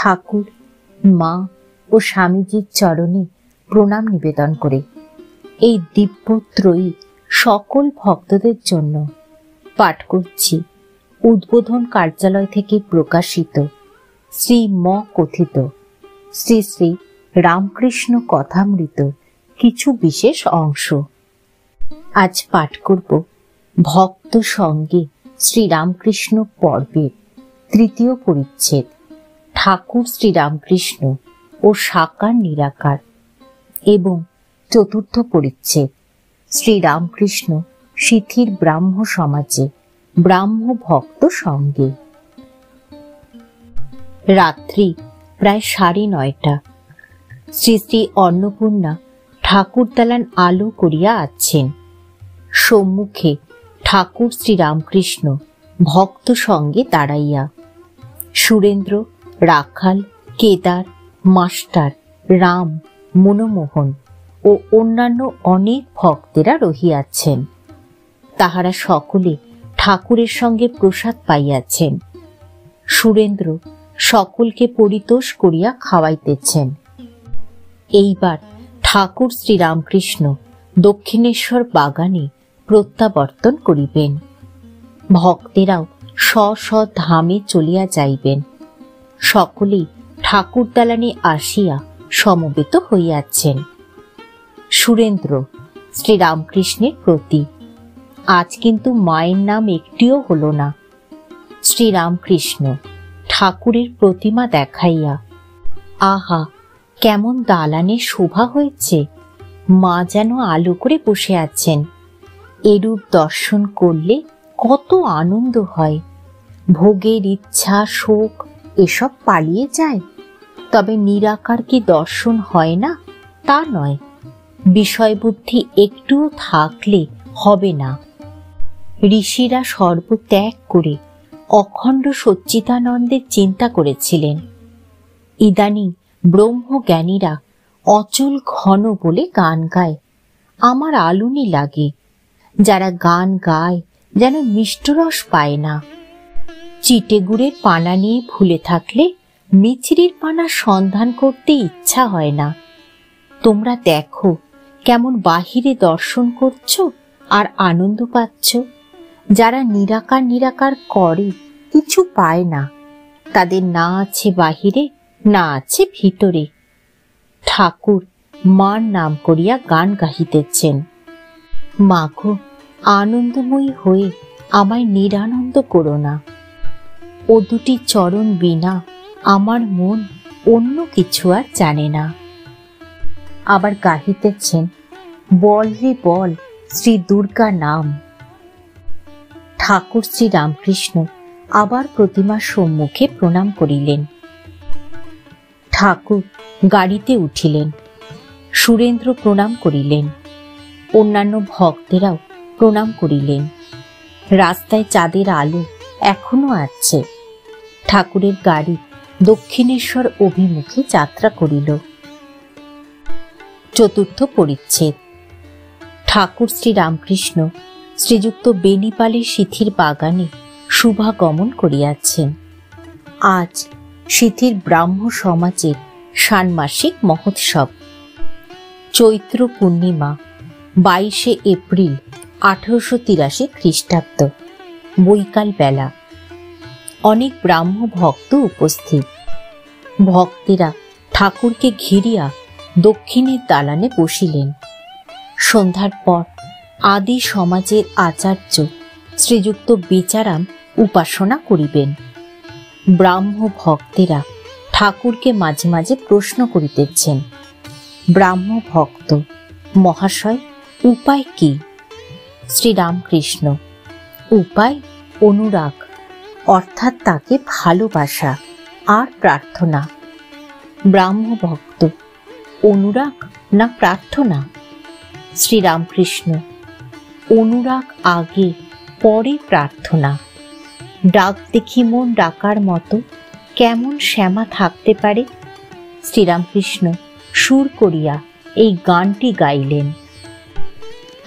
ঠাকুর, মা ও স্বামীজির চরণে প্রণাম নিবেদন করে এই দিব্যত্রয়ী সকল ভক্তদের জন্য পাঠ করছি উদ্বোধন কার্যালয় থেকে প্রকাশিত শ্রী ম কথিত শ্রী শ্রী রামকৃষ্ণ কথামৃত কিছু বিশেষ অংশ। আজ পাঠ করব ভক্ত সঙ্গে শ্রীরামকৃষ্ণ পর্বের তৃতীয় পরিচ্ছেদ, ঠাকুর শ্রীরামকৃষ্ণ ও সাকার নিরাকার, এবং চতুর্থ পরিচ্ছেদ, শ্রীরামকৃষ্ণ শিথির ব্রাহ্ম সমাজে ব্রাহ্ম ভক্ত সঙ্গে। রাত্রি প্রায় 9:30। শ্রী শ্রী অন্নপূর্ণা ঠাকুর দালান আলো করিয়া আছেন। সম্মুখে ঠাকুর শ্রীরামকৃষ্ণ ভক্ত সঙ্গে দাঁড়াইয়া, সুরেন্দ্র, রাখাল, কেদার, মাস্টার, রাম, মনমোহন ও অন্যান্য অনেক ভক্তেরা রহিয়াছেন। তাহারা সকলে ঠাকুরের সঙ্গে প্রসাদ পাইয়াছেন। সুরেন্দ্র সকলকে পরিতোষ করিয়া খাওয়াইতেছেন। এইবার ঠাকুর শ্রীরামকৃষ্ণ দক্ষিণেশ্বর বাগানে প্রত্যাবর্তন করিবেন। ভক্তেরাও স্ব স্ব ধামে চলিয়া যাইবেন। সকলেই ঠাকুর দালানে আসিয়া সমবেত হইয়াছেন। সুরেন্দ্র শ্রীরামকৃষ্ণের প্রতি আজ কিন্তু মায়ের নাম একটিও হল না। শ্রীরামকৃষ্ণ ঠাকুরের প্রতিমা দেখাইয়া, আহা কেমন দালানে শোভা হয়েছে, মা যেন আলো করে বসে আছেন, এরূপ দর্শন করলে কত আনন্দ হয়। ভোগের ইচ্ছা, শোক এসব পালিয়ে যায়। তবে নিরাকার কি দর্শন হয় না তা নয়, বিষয় বুদ্ধি একটুও থাকলে হবে না। ঋষিরা সর্বত্যাগ করে অখণ্ড সচ্চিদানন্দের চিন্তা করেছিলেন। ইদানিং ব্রহ্মজ্ঞানীরা অচল ঘন বলে গান গায়, আমার আলুনি লাগে। যারা গান গায় যেন মিষ্টরস পায় না। চিটে গুড়ের পানা নিয়ে ভুলে থাকলে মিছরির পানা সন্ধান করতে ইচ্ছা হয় না। তোমরা দেখো কেমন বাহিরে দর্শন করছো আর আনন্দ পাচ্ছ। যারা নিরাকার নিরাকার করে কিছু পায় না, তাদের না আছে বাহিরে, না আছে ভিতরে। ঠাকুর মার নাম করিয়া গান গাহিতেছেন, মাগো আনন্দময়ী হয়ে আমায় নিরানন্দ করো না। ও দুটি চরণ বিনা আমার মন অন্য কিছু আর জানে না। আবার গাহিতেছেন, বল রে বল শ্রী দুর্গা নাম। ঠাকুর শ্রীরামকৃষ্ণ আবার প্রতিমার সম্মুখে প্রণাম করিলেন। ঠাকুর গাড়িতে উঠিলেন। সুরেন্দ্র প্রণাম করিলেন। অন্যান্য ভক্তেরাও প্রণাম করিলেন। রাস্তায় চাঁদের আলো এখনো আছে। ঠাকুরের গাড়ি দক্ষিণেশ্বর অভিমুখে যাত্রা করিল। চতুর্থ পরিচ্ছেদ, ঠাকুর শ্রীরামকৃষ্ণ শ্রীযুক্ত বেনিপালের সিথির বাগানে শুভাগমন করিয়াছেন। আজ সিথির ব্রাহ্ম সমাজের ষান্মাসিক মহোৎসব। চৈত্র পূর্ণিমা 22শে এপ্রিল 1883 খ্রিস্টাব্দ, বৈকাল বেলা। অনেক ব্রাহ্ম ভক্ত উপস্থিত। ভক্তেরা ঠাকুরকে ঘিরিয়া দক্ষিণের দালানে বসিলেন। সন্ধ্যার পর আদি সমাজের আচার্য শ্রীযুক্ত বেচারাম উপাসনা করিবেন। ব্রাহ্ম ভক্তেরা ঠাকুরকে মাঝে মাঝে প্রশ্ন করিতেছেন, ব্রাহ্ম ভক্ত মহাশয় উপায় কি? শ্রীরামকৃষ্ণ, উপায় অনুরাগ, অর্থাৎ তাকে ভালোবাসা আর প্রার্থনা। ব্রাহ্ম ভক্ত, অনুরাগ না প্রার্থনা? শ্রীরামকৃষ্ণ, অনুরাগ আগে, পরে প্রার্থনা। ডাক দেখি মন ডাকার মতো কেমন শ্যামা থাকতে পারে? শ্রীরামকৃষ্ণ সুর করিয়া এই গানটি গাইলেন।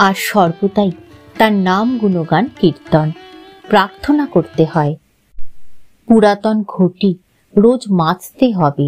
আর সর্বদাই তার নাম গুণগান কীর্তন প্রার্থনা করতে হয়। পুরাতন ঘটি রোজ মাজতে হবে।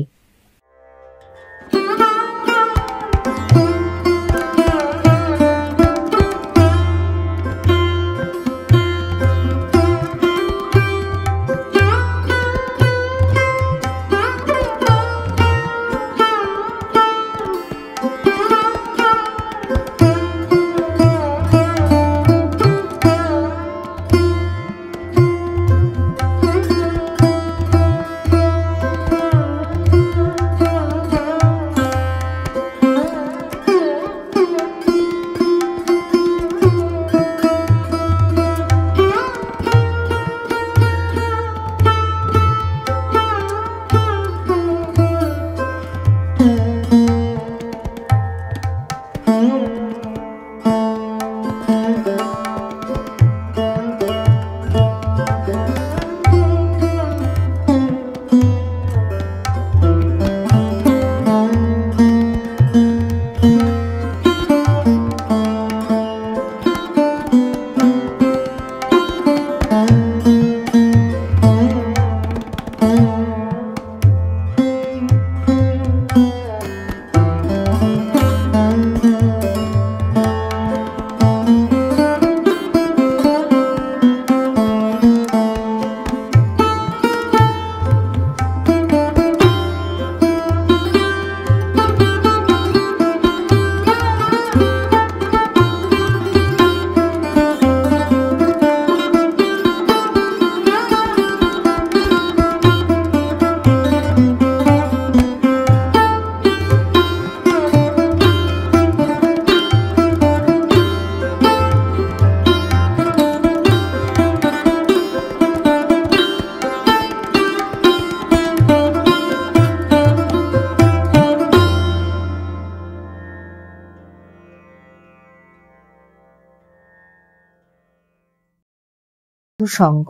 সঙ্গ,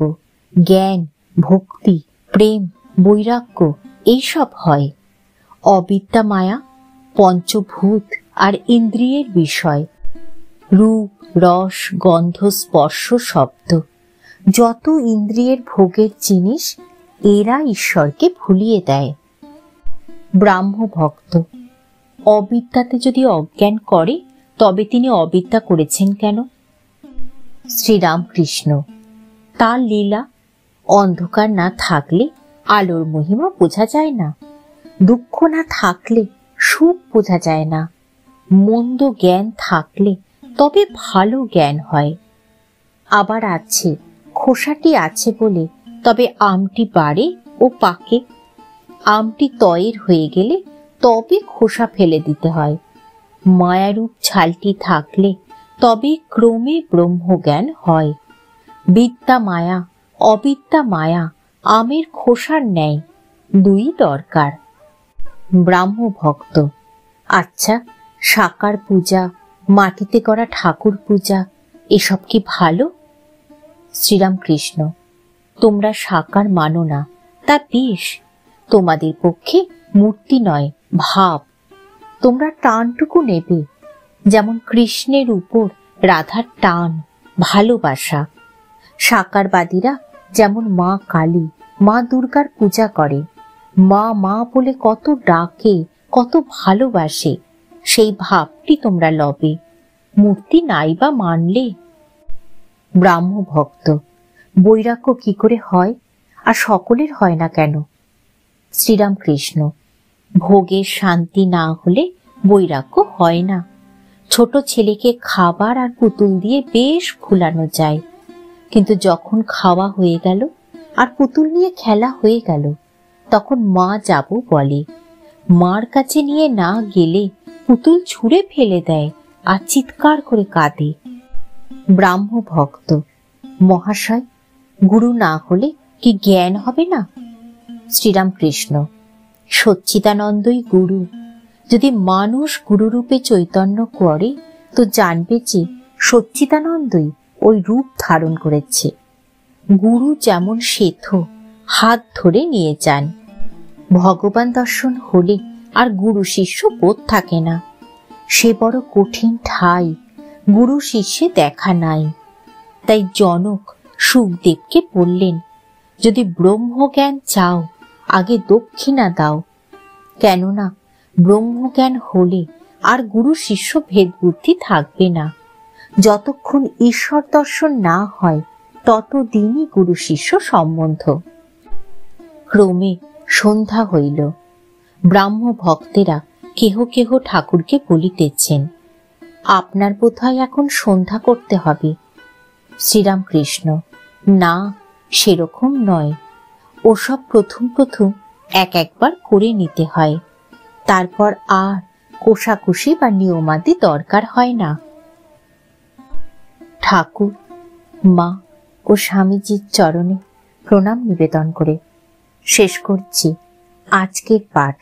জ্ঞান, ভক্তি, প্রেম, বৈরাগ্য এইসব হয়। অবিদ্যা মায়া পঞ্চভূত আর ইন্দ্রিয়ের বিষয়। রূপ, রস, গন্ধ, স্পর্শ, শব্দ যত ইন্দ্রিয়ের ভোগের জিনিস, এরা ঈশ্বরকে ভুলিয়ে দেয়। ব্রাহ্ম ভক্ত অবিদ্যাতে যদি অজ্ঞান করে, তবে তিনি অবিদ্যা করেছেন কেন? শ্রীরামকৃষ্ণ তার লীলা। অন্ধকার না থাকলে আলোর মহিমা বোঝা যায় না, দুঃখ না থাকলে সুখ বোঝা যায় না, মন্দ জ্ঞান থাকলে তবে ভালো জ্ঞান হয়। আবার আছে, খোসাটি আছে বলে তবে আমটি বাড়ে ও পাকে। আমটি তয়ের হয়ে গেলে তবে খোসা ফেলে দিতে হয়। মায়ারূপ ছালটি থাকলে তবে ক্রমে ব্রহ্মজ্ঞান হয়। বিদ্যা মায়া, অবিদ্যা মায়া আমের খোসার ন্যায়, দুই দরকার। ব্রাহ্ম ভক্ত আচ্ছা, সাকার পূজা, মাটিতে করা ঠাকুর পূজা এসব কি ভালো? শ্রীরামকৃষ্ণ তোমরা সাকার মানো না, তা বেশ, তোমাদের পক্ষে মূর্তি নয় ভাব। তোমরা টানটুকু নেবে, যেমন কৃষ্ণের উপর রাধার টান, ভালোবাসা। সাকারবাদীরা যেমন মা কালী, মা দুর্গার পূজা করে, মা মা বলে কত ডাকে, কত ভালোবাসে, সেই ভাবটি তোমরা লবে, মূর্তি নাই বা মানলে। ব্রাহ্ম ভক্ত বৈরাগ্য কি করে হয়, আর সকলের হয় না কেন? শ্রীরামকৃষ্ণ ভোগের শান্তি না হলে বৈরাগ্য হয় না। ছোট ছেলেকে খাবার আর পুতুল দিয়ে বেশ ভুলানো যায়, কিন্তু যখন খাওয়া হয়ে গেল আর পুতুল নিয়ে খেলা হয়ে গেল, তখন মা যাব বলে। মার কাছে নিয়ে না গেলে পুতুল ছুঁড়ে ফেলে দেয় আর চিৎকার করে কাঁদে। ব্রাহ্ম ভক্ত মহাশয়, গুরু না হলে কি জ্ঞান হবে না? শ্রীরামকৃষ্ণ সচ্চিদানন্দই গুরু। যদি মানুষ গুরুরূপে চৈতন্য করে, তো জানবে যে সচ্চিদানন্দই ওই রূপ ধারণ করেছে। গুরু যেমন সেথ, হাত ধরে নিয়ে যান। ভগবান দর্শন হলে আর গুরু শিষ্য বোধ থাকে না। সে বড় কঠিন ঠাই, গুরু শিষ্যে দেখা নাই। তাই জনক সুখদেবকে বললেন, যদি ব্রহ্মজ্ঞান চাও আগে দক্ষিণা দাও, কেননা ব্রহ্মজ্ঞান হলে আর গুরু শিষ্য ভেদ বুদ্ধি থাকবে না। যতক্ষণ ঈশ্বর দর্শন না হয় ততদিনই গুরু শিষ্য সম্বন্ধ। ক্রমে সন্ধ্যা হইল। ব্রাহ্ম ভক্তেরা কেহ কেহ ঠাকুরকে বলিতেছেন, আপনার বোধহয় এখন সন্ধ্যা করতে হবে। শ্রীরামকৃষ্ণ, না, সেরকম নয়, ওসব প্রথম প্রথম একবার করে নিতে হয়, তারপর আর কোষাকুষি বা নিয়মাদি দরকার হয় না। ঠাকুর, মা ও স্বামীজির চরণে প্রণাম নিবেদন করে শেষ করছি আজকের পাঠ।